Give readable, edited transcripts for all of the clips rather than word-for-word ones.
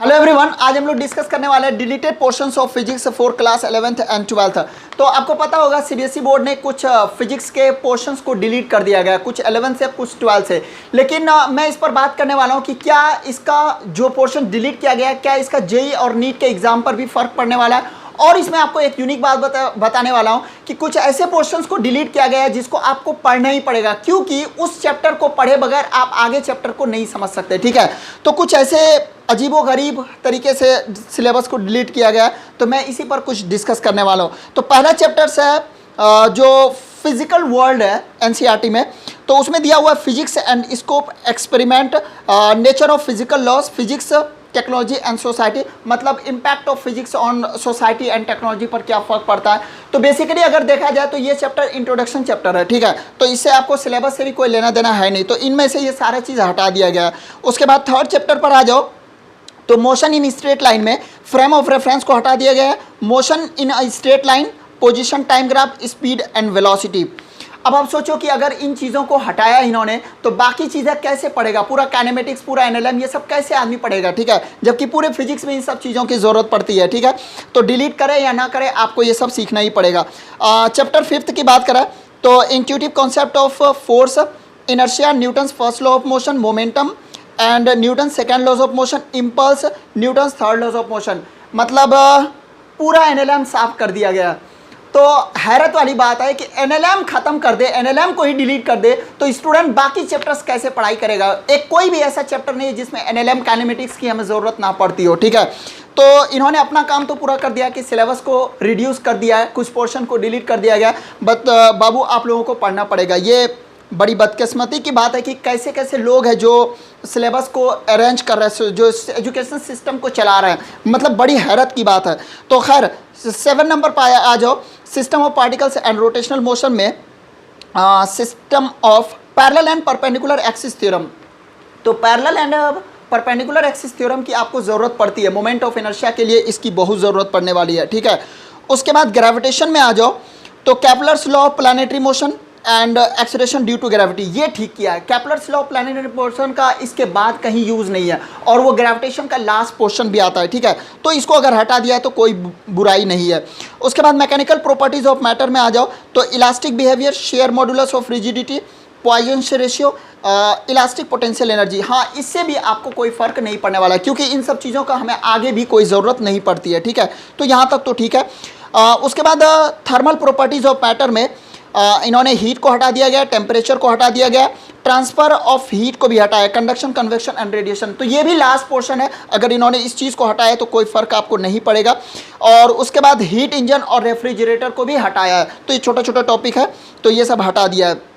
Hello everyone, आज हम लोग डिस्कस करने वाले हैं deleted portions of physics for class 11th and 12th। तो आपको पता होगा सीबीएसई बोर्ड ने कुछ फिजिक्स के पोर्शंस को डिलीट कर दिया गया, कुछ 11th से कुछ 12th से। लेकिन मैं इस पर बात करने वाला हूं कि क्या इसका जो पोर्शन डिलीट किया गया है, क्या इसका जेईई और नीट के एग्जाम पर भी फर्क पड़ने वाला है। और इसमें आपको एक यूनिक बात बताने वाला हूं कि कुछ ऐसे पोर्शंस को डिलीट किया गया है जिसको आपको पढ़ना ही पड़ेगा, क्योंकि उस चैप्टर को पढ़े बगैर आप आगे चैप्टर को नहीं समझ सकते। ठीक है, तो कुछ ऐसे अजीबोगरीब तरीके से सिलेबस को डिलीट किया गया है, तो मैं इसी पर कुछ डिस्कस करने वाला हूँ। तो पहला चैप्टर्स है जो फिजिकल वर्ल्ड है एनसीईआरटी में, तो उसमें दिया हुआ है physics and scope experiment, nature of physical laws, physics technology and society, मतलब impact of physics on society and technology पर क्या फ़र्क पड़ता है। तो बेसिकली अगर देखा जाए तो ये चैप्टर इंट्रोडक्शन चैप्टर है। ठीक है, तो इससे आपको सिलेबस से भी कोई लेना देना है नहीं, तो इनमें से ये सारा चीज़ हटा दिया गया है। उसके बाद थर्ड चैप्टर पर आ जाओ तो मोशन इन स्ट्रेट लाइन में फ्रेम ऑफ रेफरेंस को हटा दिया गया है। Motion in a straight line, position, time graph, speed and velocity. अब आप सोचो कि अगर इन चीज़ों को हटाया इन्होंने तो बाकी चीज़ें कैसे पढ़ेगा, पूरा काइनेमेटिक्स, पूरा एनएलएम, ये सब कैसे आदमी पढ़ेगा। ठीक है, जबकि पूरे फिजिक्स में इन सब चीज़ों की ज़रूरत पड़ती है। ठीक है, तो डिलीट करे या ना करे आपको ये सब सीखना ही पड़ेगा। चैप्टर 5 की बात करें तो intuitive concept of force, inertia, Newton's first law of motion, momentum and Newton second laws of motion, impulse, Newton third laws of motion, मतलब पूरा एनएलएम साफ कर दिया गया। तो हैरत वाली बात है कि एनएलएम खत्म कर दे, एनएलएम को ही डिलीट कर दे, तो स्टूडेंट बाकी चैप्टर्स कैसे पढ़ाई करेगा। एक कोई भी ऐसा चैप्टर नहीं है जिसमें एनएलएम काइनेमेटिक्स की हमें ज़रूरत ना पड़ती हो। ठीक है, तो इन्होंने अपना काम तो पूरा कर दिया कि सिलेबस को रिड्यूस कर दिया है, कुछ पोर्शन को डिलीट कर दिया गया, बट बाबू आप लोगों को पढ़ना पड़ेगा। ये बड़ी बदकिस्मती की बात है कि कैसे कैसे लोग हैं जो सिलेबस को अरेंज कर रहे हैं, जो एजुकेशन सिस्टम को चला रहे हैं, मतलब बड़ी हैरत की बात है। तो खैर 7 नंबर पर आ जाओ, system of particles and rotational motion में system of parallel and perpendicular axis theorem. तो parallel and perpendicular axis theorem की आपको ज़रूरत पड़ती है, मोमेंट ऑफ इनर्शिया के लिए इसकी बहुत ज़रूरत पड़ने वाली है। ठीक है, उसके बाद ग्रेविटेशन में आ जाओ तो Kepler's law of planetary motion and acceleration due to gravity, ये ठीक किया है। Kepler's law of planetary motion का इसके बाद कहीं यूज़ नहीं है, और वो ग्रेविटेशन का लास्ट पोर्शन भी आता है। ठीक है, तो इसको अगर हटा दिया है तो कोई बुराई नहीं है। उसके बाद मैकेनिकल प्रॉपर्टीज ऑफ मैटर में आ जाओ तो elastic behaviour, share modulus of rigidity, Poisson ratio, elastic potential energy. हाँ, इससे भी आपको कोई फ़र्क नहीं पड़ने वाला है, क्योंकि इन सब चीज़ों का हमें आगे भी कोई ज़रूरत नहीं पड़ती है। ठीक है, तो यहाँ तक तो ठीक है। उसके बाद थर्मल प्रॉपर्टीज़ ऑफ मैटर में इन्होंने हीट को हटा दिया गया, टेम्परेचर को हटा दिया गया, ट्रांसफ़र ऑफ हीट को भी हटाया, कंडक्शन, कन्वेक्शन एंड रेडिएशन। तो ये भी लास्ट पोर्शन है, अगर इन्होंने इस चीज़ को हटाया तो कोई फ़र्क आपको नहीं पड़ेगा। और उसके बाद हीट इंजन और रेफ्रिजरेटर को भी हटाया है, तो ये छोटा छोटा टॉपिक है, तो ये सब हटा दिया है।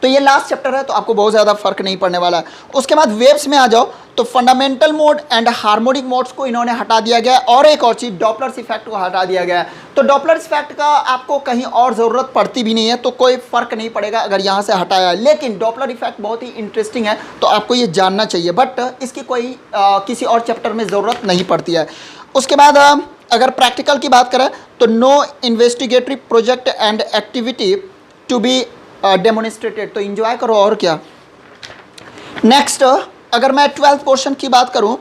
तो ये लास्ट चैप्टर है, तो आपको बहुत ज़्यादा फर्क नहीं पड़ने वाला है। उसके बाद वेव्स में आ जाओ तो fundamental mode and harmonic modes को इन्होंने हटा दिया गया है, और एक और चीज़ डॉपलर्स इफेक्ट को हटा दिया गया है। तो डॉपलर्स इफेक्ट का आपको कहीं और ज़रूरत पड़ती भी नहीं है, तो कोई फ़र्क नहीं पड़ेगा अगर यहाँ से हटाया है। लेकिन डॉपलर इफेक्ट बहुत ही इंटरेस्टिंग है, तो आपको ये जानना चाहिए, बट इसकी कोई किसी और चैप्टर में ज़रूरत नहीं पड़ती है। उसके बाद अगर प्रैक्टिकल की बात करें तो no investigatory project and activity to be demonstrated, तो इंजॉय करो और क्या। नेक्स्ट अगर मैं 12th पोर्शन की बात करूं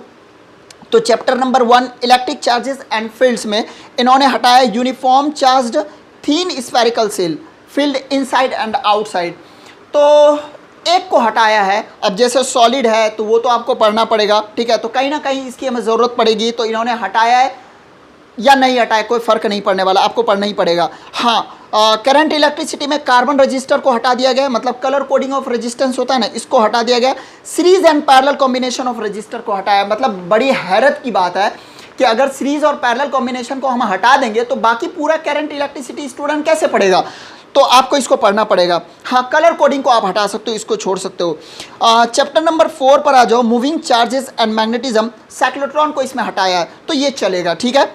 तो chapter number 1 electric charges and fields में इन्होंने हटाया uniform charged thin spherical shell, field inside and outside. तो एक को हटाया है, अब जैसे सॉलिड है तो वो तो आपको पढ़ना पड़ेगा। ठीक है, तो कहीं ना कहीं इसकी हमें ज़रूरत पड़ेगी, तो इन्होंने हटाया है या नहीं हटाया कोई फ़र्क नहीं पड़ने वाला, आपको पढ़ना ही पड़ेगा। हाँ, करंट इलेक्ट्रिसिटी में कार्बन रजिस्टर को हटा दिया गया, मतलब कलर कोडिंग ऑफ रेजिस्टेंस होता है ना, इसको हटा दिया गया। Series and parallel combination of register को हटाया, मतलब बड़ी हैरत की बात है कि अगर सीरीज और पैरेलल कॉम्बिनेशन को हम हटा देंगे तो बाकी पूरा करंट इलेक्ट्रिसिटी स्टूडेंट कैसे पढ़ेगा, तो आपको इसको पढ़ना पड़ेगा। हाँ, कलर कोडिंग को आप हटा सकते हो, इसको छोड़ सकते हो। चैप्टर नंबर 4 पर आ जाओ, moving charges and magnetism, cyclotron को इसमें हटाया है, तो ये चलेगा। ठीक है,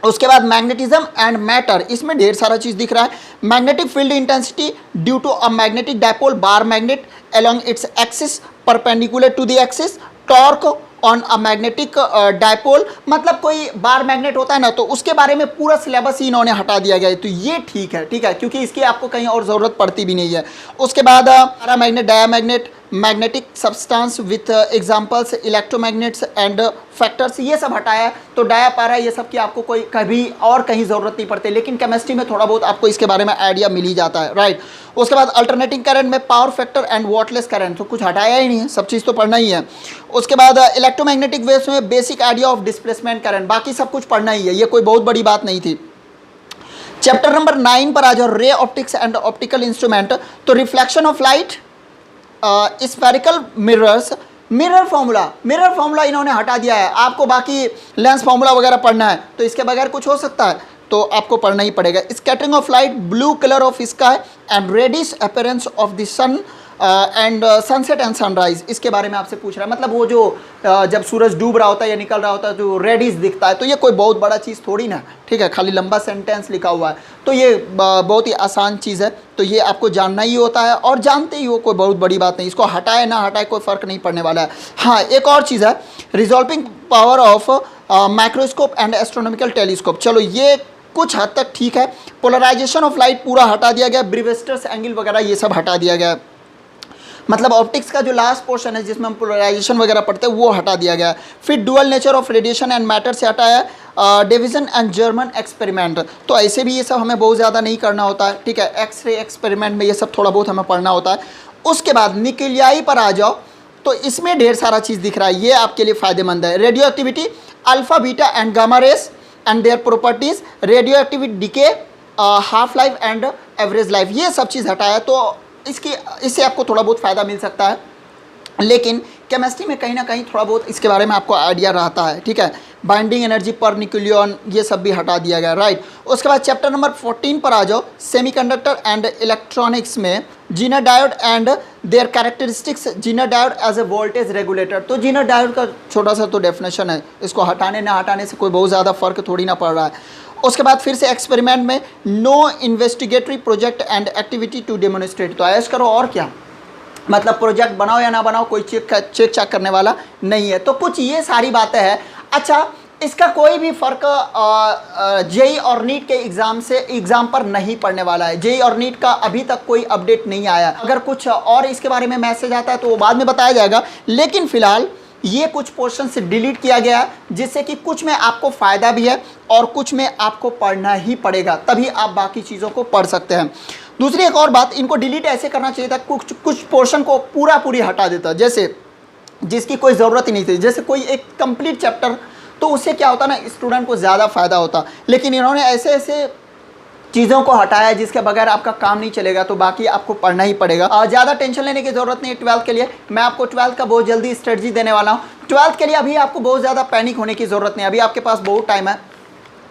उसके बाद मैग्नेटिज्म एंड मैटर, इसमें ढेर सारा चीज़ दिख रहा है। Magnetic field intensity due to a magnetic dipole bar magnet along its axis perpendicular to the axis, torque on a magnetic dipole, मतलब कोई बार मैग्नेट होता है ना, तो उसके बारे में पूरा सिलेबस ही इन्होंने हटा दिया गया है, तो ये ठीक है। ठीक है, क्योंकि इसकी आपको कहीं और ज़रूरत पड़ती भी नहीं है। उसके बाद paramagnet, diamagnet, magnetic substance with examples electromagnets and factors, ये सब हटाया है। तो डाया पारा ये सब की आपको कोई कभी और कहीं ज़रूरत नहीं पड़ती, लेकिन केमिस्ट्री में थोड़ा बहुत आपको इसके बारे में आइडिया मिल ही जाता है, राइट। उसके बाद अल्टरनेटिंग करंट में power factor and wattless current, तो कुछ हटाया ही नहीं है, सब चीज़ तो पढ़ना ही है। उसके बाद इलेक्ट्रोमैग्नेटिक वेव्स में basic idea of displacement current, बाकी सब कुछ पढ़ना ही है, ये कोई बहुत बड़ी बात नहीं थी। चैप्टर नंबर 9 पर आ जाओ, ray optics and optical instrument. तो reflection of light, spherical mirrors, mirror formula इन्होंने हटा दिया है। आपको बाकी लेंस फॉर्मूला वगैरह पढ़ना है तो इसके बगैर कुछ हो सकता है, तो आपको पढ़ना ही पड़ेगा। Scattering of light, blue colour of sky and reddish appearance of the sun and sunset and sunrise, इसके बारे में आपसे पूछ रहा है। मतलब वो जो जब सूरज डूब रहा होता है या निकल रहा होता है तो रेडिश दिखता है, तो ये कोई बहुत बड़ा चीज़ थोड़ी ना, ठीक है, खाली लंबा सेंटेंस लिखा हुआ है, तो ये बहुत ही आसान चीज़ है, तो ये आपको जानना ही होता है और जानते ही हो, कोई बहुत बड़ी बात नहीं, इसको हटाए ना हटाए कोई फ़र्क नहीं पड़ने वाला है। हाँ, एक और चीज़ है, resolving power of microscope and astronomical telescope. चलो ये कुछ हद तक ठीक है। पोलराइजेशन ऑफ लाइट पूरा हटा दिया गया, ब्रिवेस्टर्स एंगल वगैरह ये सब हटा दिया गया, मतलब ऑप्टिक्स का जो लास्ट पोर्शन है जिसमें हम पोलराइजेशन वगैरह पढ़ते हैं वो हटा दिया गया। फिर dual nature of radiation and matter से हटाया, डिवीजन एंड जर्मन एक्सपेरिमेंट, तो ऐसे भी ये सब हमें बहुत ज़्यादा नहीं करना होता है, ठीक है। एक्सरे एक्सपेरिमेंट में ये सब थोड़ा बहुत हमें पढ़ना होता है। उसके बाद निकलियाई पर आ जाओ, तो इसमें ढेर सारा चीज़ दिख रहा है, ये आपके लिए फ़ायदेमंद है। Radioactivity, alpha beta and gamma rays and their properties, radioactivity decay, half life and average life, ये सब चीज़ हटाया, तो इससे आपको थोड़ा बहुत फ़ायदा मिल सकता है। लेकिन केमिस्ट्री में कहीं ना कहीं थोड़ा बहुत इसके बारे में आपको आइडिया रहता है, ठीक है। बाइंडिंग एनर्जी पर न्यूक्लियन ये सब भी हटा दिया गया, राइट। उसके बाद चैप्टर नंबर 14 पर आ जाओ, सेमीकंडक्टर एंड इलेक्ट्रॉनिक्स में Zener diode and their characteristics, Zener diode as a voltage regulator. तो जीनर डायोड का छोटा सा तो डेफिनेशन है, इसको हटाने ना हटाने से कोई बहुत ज़्यादा फ़र्क थोड़ी ना पड़ रहा है। उसके बाद फिर से एक्सपेरिमेंट में no investigatory project and activity to demonstrate, तो ऐश करो और क्या, मतलब प्रोजेक्ट बनाओ या ना बनाओ कोई चेक चेक करने वाला नहीं है। तो कुछ ये सारी बातें हैं। अच्छा, इसका कोई भी फ़र्क जेई और नीट के एग्ज़ाम पर नहीं पड़ने वाला है। जेई और नीट का अभी तक कोई अपडेट नहीं आया, अगर कुछ और इसके बारे में मैसेज आता है तो वो बाद में बताया जाएगा, लेकिन फ़िलहाल ये कुछ पोर्शन से डिलीट किया गया है, जिससे कि कुछ में आपको फ़ायदा भी है और कुछ में आपको पढ़ना ही पड़ेगा, तभी आप बाकी चीज़ों को पढ़ सकते हैं। दूसरी एक और बात, इनको डिलीट ऐसे करना चाहिए था, कुछ पोर्शन को पूरी हटा देता, जैसे जिसकी कोई ज़रूरत ही नहीं थी, जैसे कोई एक कंप्लीट चैप्टर, तो उससे क्या होता ना, स्टूडेंट को ज़्यादा फ़ायदा होता। लेकिन इन्होंने ऐसे चीज़ों को हटाया जिसके बगैर आपका काम नहीं चलेगा, तो बाकी आपको पढ़ना ही पड़ेगा। ज़्यादा टेंशन लेने की ज़रूरत नहीं है 12th के लिए, मैं आपको 12th का बहुत जल्दी स्ट्रेटजी देने वाला हूँ। 12th के लिए अभी आपको बहुत ज़्यादा पैनिक होने की ज़रूरत नहीं है, अभी आपके पास बहुत टाइम है,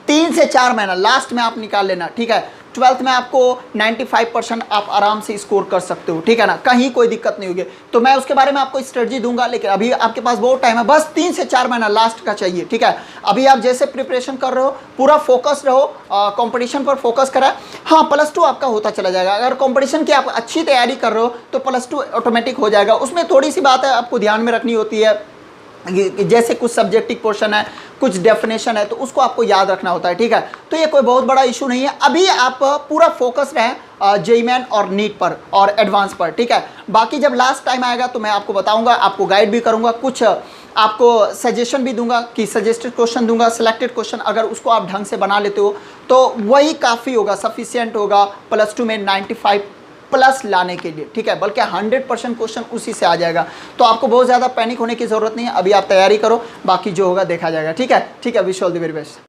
3 से 4 महीना लास्ट में आप निकाल लेना, ठीक है। 12th में आपको 95% आप आराम से स्कोर कर सकते हो, ठीक है ना, कहीं कोई दिक्कत नहीं होगी। तो मैं उसके बारे में आपको स्ट्रेटजी दूंगा, लेकिन अभी आपके पास बहुत टाइम है, बस 3 से 4 महीना लास्ट का चाहिए, ठीक है। अभी आप जैसे प्रिपरेशन कर रहे हो पूरा फोकस रहो, कंपटीशन पर फोकस करा। हाँ, +2 आपका होता चला जाएगा, अगर कंपटीशन की आप अच्छी तैयारी कर रहे हो तो +2 ऑटोमेटिक हो जाएगा। उसमें थोड़ी सी बात है आपको ध्यान में रखनी होती है, जैसे कुछ सब्जेक्टिव पोर्शन है, कुछ डेफिनेशन है, तो उसको आपको याद रखना होता है, ठीक है। तो ये कोई बहुत बड़ा इशू नहीं है, अभी आप पूरा फोकस रहें जेईई मेन और नीट पर और एडवांस पर, ठीक है। बाकी जब लास्ट टाइम आएगा तो मैं आपको बताऊंगा, आपको गाइड भी करूंगा, कुछ आपको सजेशन भी दूंगा कि सजेस्टेड क्वेश्चन दूंगा, सिलेक्टेड क्वेश्चन, अगर उसको आप ढंग से बना लेते हो तो वही काफ़ी होगा, सफिशियंट होगा +2 में 95+ लाने के लिए, ठीक है, बल्कि 100% क्वेश्चन उसी से आ जाएगा। तो आपको बहुत ज़्यादा पैनिक होने की ज़रूरत नहीं है, अभी आप तैयारी करो, बाकी जो होगा देखा जाएगा, ठीक है। Wish all the very best.